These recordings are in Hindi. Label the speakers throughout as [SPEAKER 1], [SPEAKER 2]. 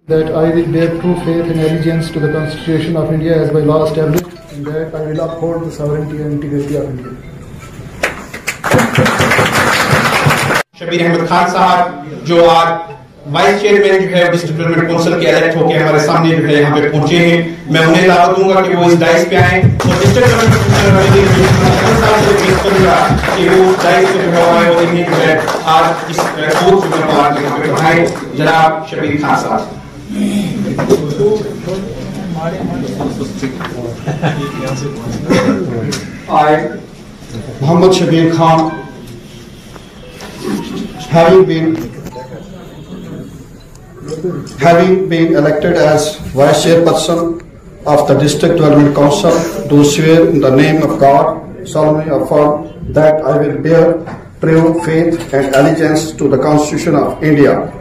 [SPEAKER 1] that I will bear true faith and allegiance to the Constitution of India as by law established, and that I will uphold the sovereignty and integrity of India.
[SPEAKER 2] Shabir Ahmad Khan साहब जो आज वाइस चेयरमैन जो है डिस्ट्रिक्ट डेवलपमेंट काउंसिल के इलेक्ट होकर हमारे सामने जो है यहाँ पे पहुंचे हैं, मैं उन्हें दावत दूंगा कि वो इस डाइस पे आए और डिस्ट्रिक्ट कि वो डाइस पे जो है वो इन्हें जो है आज इस कोर्स में पढ़ाए जनाब शबीर खान साहब।
[SPEAKER 3] I, Muhammad Shabir Khan, having been elected as Vice Chairperson of the District Development Council, do swear in the name of God, solemnly affirm that I will bear true faith and allegiance to the Constitution of India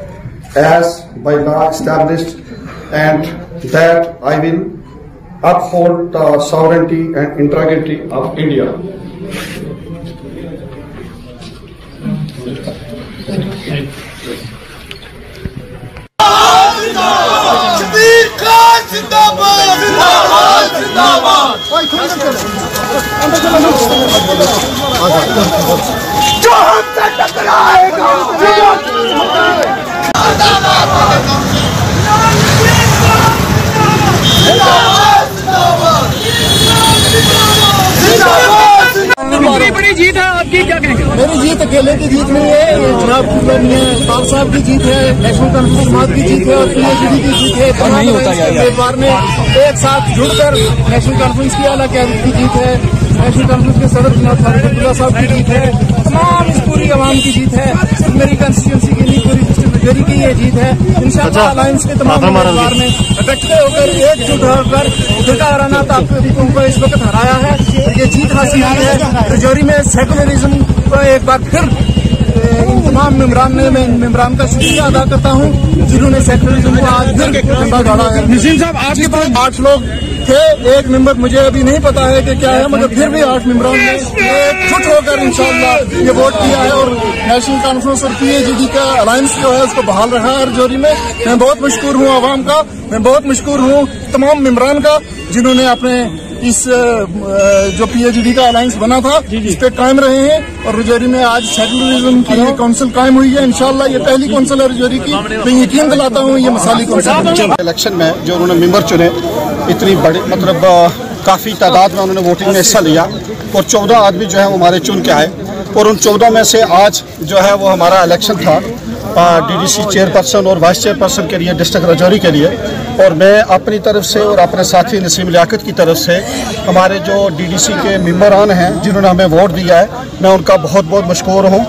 [SPEAKER 3] as by law established, and that I will uphold the sovereignty and integrity of India.
[SPEAKER 4] जो हमसे टकराएगा
[SPEAKER 5] बड़ी जीत है आपकी, क्या कहेंगे?
[SPEAKER 6] मेरी जीत अकेले की जीत नहीं है, जनाब खान साहब की जीत है, नेशनल कॉन्फ्रेंस समाज की जीत है और पीएचडी की जीत है। परिवार ने एक साथ जुड़कर नेशनल कॉन्फ्रेंस की आला कैबिनेट की जीत है, नेशनल कॉन्फ्रेंस के सदर जनाब फारूक अब्दुल्ला साहब की जीत है, तमाम इस पूरी आवाम की जीत है, सिर्फ मेरी कंस्टिट्यूंसी की नहीं पूरी डिस्ट्रिक्ट मेजोरी की ये जीत है। इंशाअल्लाह अलायंस के तमाम परिवार ने इकट्ठे होकर एकजुट होकर दुर्गा हराना ताकतों को इस वक्त हराया है और ये जीत हासिल हुई है। रजौरी में सेकुलरिज्म को एक बार फिर तमाम मेम्बरान का शुक्रिया अदा करता हूँ जिन्होंने सेकुलरिज्म को आज फिर झंडा गाड़ा है।
[SPEAKER 5] नसीम साहब आपके पास
[SPEAKER 6] 8 लोग थे, एक मेंबर मुझे अभी नहीं पता है कि क्या है, मगर फिर भी 8 मेंबरों ने एकजुट होकर इंशाअल्लाह ये वोट किया है और नेशनल कॉन्फ्रेंस और पीएचडी का अलायंस जो है उसको बहाल रहा है रजौरी में। मैं बहुत मशकूर हूँ आवाम का, मैं बहुत मशकूर हूँ तमाम मेम्बरान का जिन्होंने अपने इस जो पीएचडी का अलायंस बना था इस पे कायम रहे हैं और रजौरी में आज सेकुलरिज्म की ये काउंसिल कायम हुई है। इंशाअल्लाह ये पहली काउंसिल है रजौरी की, मैं यकीन दिलाता हूँ ये मसाली काउंसिल।
[SPEAKER 3] इलेक्शन में जो उन्होंने मेंबर चुने, इतनी बड़ी मतलब काफ़ी तादाद में उन्होंने वोटिंग में हिस्सा लिया और 14 आदमी जो है वो हमारे चुन के आए और उन 14 में से आज जो है वो हमारा इलेक्शन था डीडीसी चेयरपर्सन और वाइस चेयरपर्सन के लिए डिस्ट्रिक्ट रजौरी के लिए। और मैं अपनी तरफ से और अपने साथी नसीम लियाकत की तरफ से हमारे जो डीडीसी के मेम्बरान हैं जिन्होंने हमें वोट दिया है, मैं उनका बहुत बहुत मशकूर हूँ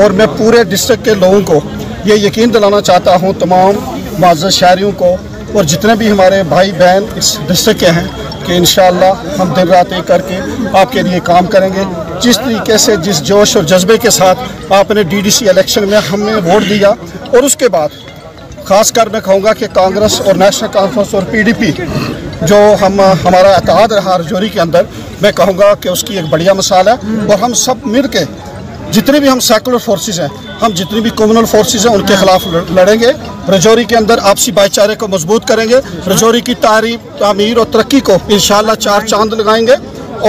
[SPEAKER 3] और मैं पूरे डिस्ट्रिक्ट के लोगों को ये यकीन दिलाना चाहता हूँ, तमाम मुअज़्ज़ज़ शहरियों को और जितने भी हमारे भाई बहन इस डिस्ट्रिक्ट के हैं कि इंशाअल्लाह हम दिन रात एक करके आपके लिए काम करेंगे। जिस तरीके से जिस जोश और जज्बे के साथ आपने डीडीसी इलेक्शन में हमें वोट दिया और उसके बाद ख़ासकर मैं कहूँगा कि कांग्रेस और नेशनल कॉन्फ्रेंस और पीडीपी जो हमारा इत्तेहाद रहा रजौरी के अंदर, मैं कहूँगा कि उसकी एक बढ़िया मिसाल है। और हम सब मिल के जितने भी हम सेकुलर फोर्सेस हैं, हम जितनी भी कम्युनल फोर्सेस हैं उनके खिलाफ लड़ेंगे। रजौरी के अंदर आपसी भाईचारे को मजबूत करेंगे, रजौरी की तामीर और तरक्की को इंशाअल्लाह 4 चांद लगाएंगे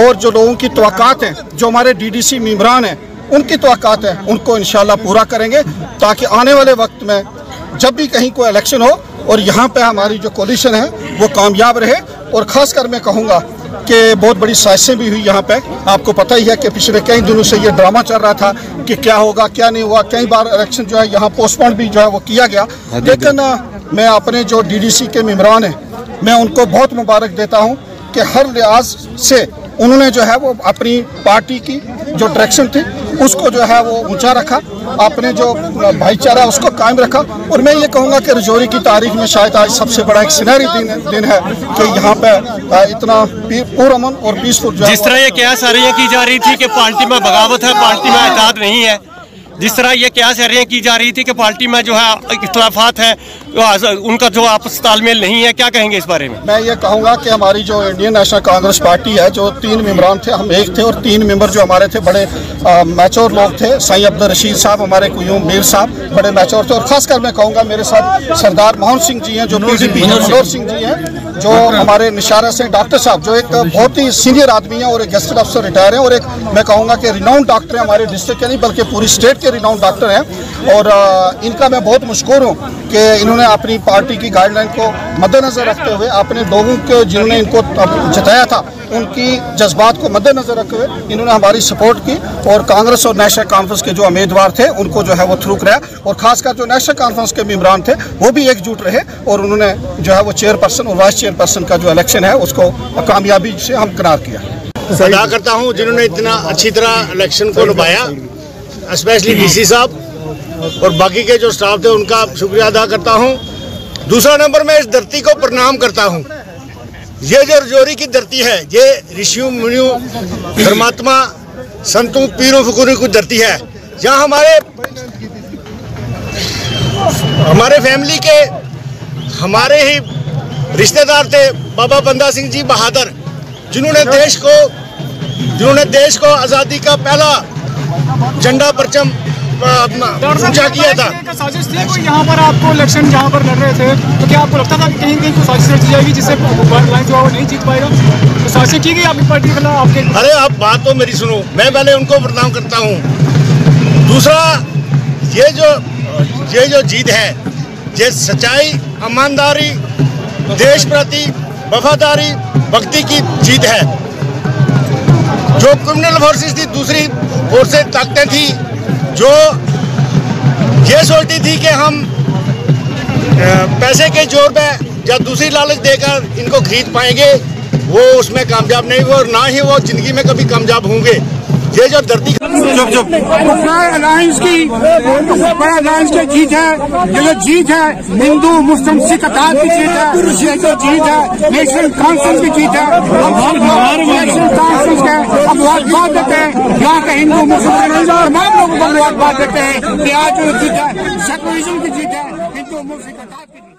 [SPEAKER 3] और जो लोगों की तवक्कात हैं, जो हमारे डीडीसी मेम्बरान हैं उनकी तवक्कात हैं, उनको इंशाअल्लाह पूरा करेंगे ताकि आने वाले वक्त में जब भी कहीं कोई इलेक्शन हो और यहाँ पे हमारी जो कोलिशन है वो कामयाब रहे। और ख़ासकर मैं कहूँगा कि बहुत बड़ी साजिशें भी हुई यहाँ पे, आपको पता ही है कि पिछले कई दिनों से ये ड्रामा चल रहा था कि क्या होगा क्या नहीं हुआ, कई बार इलेक्शन जो है यहाँ पोस्टपोन भी जो है वो किया गया। लेकिन मैं अपने जो डीडीसी के मेम्बरान हैं मैं उनको बहुत मुबारक देता हूँ कि हर लिहाज से उन्होंने जो है वो अपनी पार्टी की जो डायरेक्शन थी उसको जो है वो ऊंचा रखा, आपने जो भाईचारा उसको कायम रखा। और मैं ये कहूँगा कि रजौरी की तारीख में शायद आज सबसे बड़ा एक सुनहरी दिन है कि यहाँ पे इतना पुरअमन और पीसफुल
[SPEAKER 7] जिस तरह ये क्या सारियाँ की जा रही थी कि पार्टी में बगावत है, पार्टी में इत्तेहाद नहीं है, जिस तरह ये क्यासें की जा रही थी कि पार्टी में जो है इख्तलाफात है, उनका जो आपस तालमेल नहीं है, क्या कहेंगे इस बारे में? मैं
[SPEAKER 3] ये कहूँगा कि हमारी जो इंडियन नेशनल कांग्रेस पार्टी है, जो 3 मेंबरान थे, हम एक थे, और 3 मेंबर जो हमारे थे बड़े मैच्योर लोग थे। सईद अब्दुल रशीद साहब, हमारे कुयूम मीर साहब बड़े मैच्योर थे, और खासकर मैं कहूँगा मेरे साथ सरदार मोहन सिंह जी हैं, जो PDP मनोहर सिंह जी हैं, जो हमारे निशारा से डॉक्टर साहब, जो एक बहुत ही सीनियर आदमी है और एक गेस्ट अफसर रिटायर हैं, और एक मैं कहूँगा कि रिनाउंड डॉक्टर हैं, हमारे डिस्ट्रिक्ट के नहीं बल्कि पूरी स्टेट के रिनाउंड डॉक्टर हैं। और इनका मैं बहुत मशकूर हूँ कि इन्होंने अपनी पार्टी की गाइडलाइन को मद्देनजर रखते हुए अपने लोगों के जिन्होंने इनको जताया था उनकी जज्बात को मद्देनजर रखते हुए इन्होंने हमारी सपोर्ट की, और कांग्रेस और नेशनल कॉन्फ्रेंस के जो उम्मीदवार थे उनको जो है वो थ्रू कराया, और खासकर जो नेशनल कॉन्फ्रेंस के मेंबरान थे वो भी एकजुट रहे, और उन्होंने जो है वो चेयरपर्सन और वाइस चेयरपर्सन का जो इलेक्शन है उसको कामयाबी से हम करार किया।
[SPEAKER 8] अदा करता हूँ जिन्होंने इतना अच्छी तरह इलेक्शन को निभाया, स्पेशली DC साहब और बाकी के जो स्टाफ थे उनका शुक्रिया अदा करता हूँ। दूसरा नंबर मैं इस धरती को प्रणाम करता हूँ। ये जो रजौरी की धरती है, ये ऋषियों मुनियों धर्मात्मा संतों पीरों फकीरों की धरती है, जहाँ हमारे फैमिली के हमारे ही रिश्तेदार थे बाबा बंदा सिंह जी बहादुर, जिन्होंने देश को आज़ादी का पहला झंडा परचम ऊंचा किया था।
[SPEAKER 6] साजिश थी कोई यहाँ पर आपको इलेक्शन जहाँ पर लड़ रहे थे, तो क्या आपको लगता था कि कहीं कहीं कोई साजिश रची जाएगी जिससे जो है वो नहीं जीत पाएगा? तो साजिश की गई आपकी पार्टी के खिलाफ आपके?
[SPEAKER 8] अरे आप बात तो मेरी सुनो, मैं पहले उनको प्रणाम करता हूँ। दूसरा, ये जो जीत है, ये सच्चाई, ईमानदारी, देश प्रति वफादारी, भक्ति की जीत है। जो क्रिमिनल फोर्सेस थी, दूसरी फोर्सेस ताकतें थी जो ये सोचती थी कि हम पैसे के जोर पे या दूसरी लालच देकर इनको खरीद पाएंगे, वो उसमें कामयाब नहीं हुए, और ना ही वो जिंदगी में कभी कामयाब होंगे। ये जो धरती
[SPEAKER 6] अलायंस की जीत है, ये जो जीत है हिंदू मुस्लिम सिख अताद की जीत है, ये जो जीत है नेशनल कॉन्फ्रेंस की जीत है। नेशनल कॉन्फ्रेंस के अब मुबारकबाद देते हैं, यहाँ के हिंदू मुस्लिम तमाम लोगों को मुबारकबाद देते हैं कि आज जो जीत है सेकुलरिज्म की जीत है, हिंदू मुस्लिम अताद की जीत है।